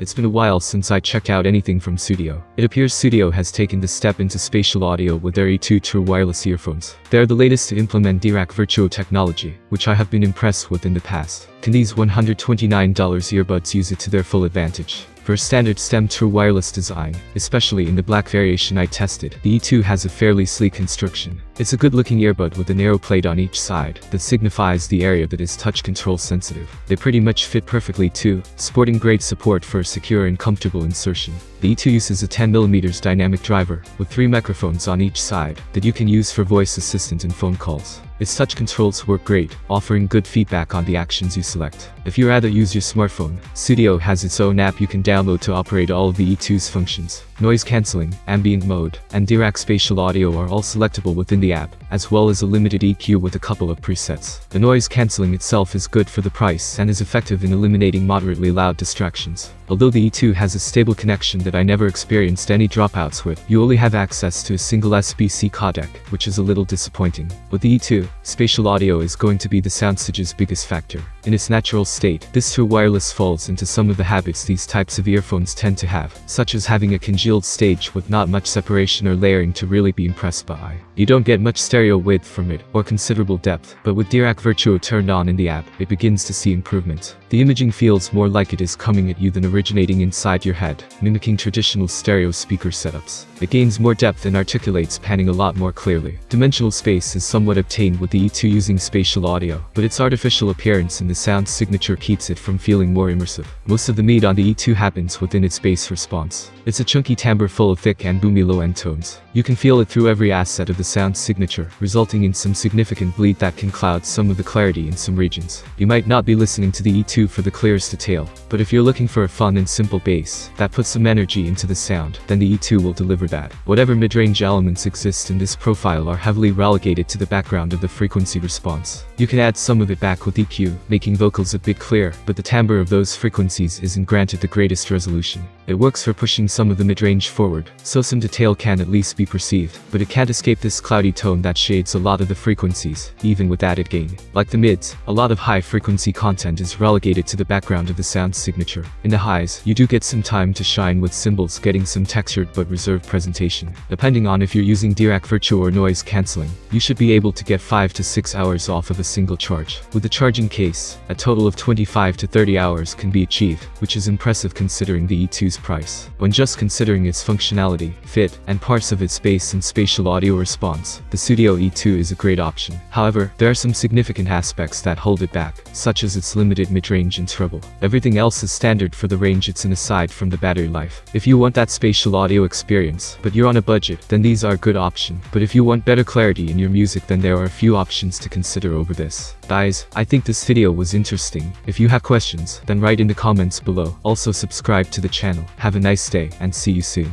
It's been a while since I checked out anything from Sudio. It appears Sudio has taken the step into spatial audio with their E2 true wireless earphones. They are the latest to implement Dirac Virtuo technology, which I have been impressed with in the past. Can these $129 earbuds use it to their full advantage? For a standard stem true wireless design, especially in the black variation I tested, the E2 has a fairly sleek construction. It's a good-looking earbud with a narrow plate on each side that signifies the area that is touch control sensitive. They pretty much fit perfectly too, sporting great support for a secure and comfortable insertion. The E2 uses a 10mm dynamic driver with 3 microphones on each side that you can use for voice assistant and phone calls. Its touch controls work great, offering good feedback on the actions you select. If you rather use your smartphone, Sudio has its own app you can download to operate all of the E2's functions. Noise cancelling, ambient mode, and Dirac spatial audio are all selectable within the app, as well as a limited EQ with a couple of presets. The noise cancelling itself is good for the price and is effective in eliminating moderately loud distractions. Although the E2 has a stable connection that I never experienced any dropouts with, you only have access to a single SBC codec, which is a little disappointing. With the E2, spatial audio is going to be the Soundstage'S biggest factor. In its natural state, this true wireless falls into some of the habits these types of earphones tend to have, such as having a congealed stage with not much separation or layering to really be impressed by. You don't get much stereo width from it, or considerable depth, but with Dirac Virtuo turned on in the app, it begins to see improvement. The imaging feels more like it is coming at you than originating inside your head, mimicking traditional stereo speaker setups. It gains more depth and articulates panning a lot more clearly. Dimensional space is somewhat obtained with the E2 using spatial audio, but its artificial appearance in the sound signature keeps it from feeling more immersive. Most of the meat on the E2 happens within its bass response. It's a chunky timbre full of thick and boomy low-end tones. You can feel it through every asset of the sound signature, resulting in some significant bleed that can cloud some of the clarity in some regions. You might not be listening to the E2 for the clearest detail, but if you're looking for a fun and simple bass that puts some energy into the sound, then the E2 will deliver that. Whatever mid-range elements exist in this profile are heavily relegated to the background of the frequency response. You can add some of it back with EQ, making vocals a bit clear, but the timbre of those frequencies isn't granted the greatest resolution. It works for pushing some of the mid-range forward, so some detail can at least be perceived, but it can't escape this cloudy tone that shades a lot of the frequencies, even with added gain. Like the mids, a lot of high-frequency content is relegated to the background of the sound signature. In the highs, you do get some time to shine with cymbals getting some textured but reserved presentation. Depending on if you're using Dirac Virtuo or noise cancelling, you should be able to get 5 to 6 hours off of a single charge. With the charging case, a total of 25 to 30 hours can be achieved, which is impressive considering the E2's price. When just considering its functionality, fit, and parts of its bass and spatial audio response, the Sudio E2 is a great option. However, there are some significant aspects that hold it back, such as its limited mid-range and treble. Everything else is standard for the range it's in aside from the battery life. If you want that spatial audio experience, but you're on a budget, then these are a good option. But if you want better clarity in your music, then there are a few options to consider over this. Guys, I think this video was interesting. If you have questions, then write in the comments below. Also subscribe to the channel. Have a nice day, and see you soon.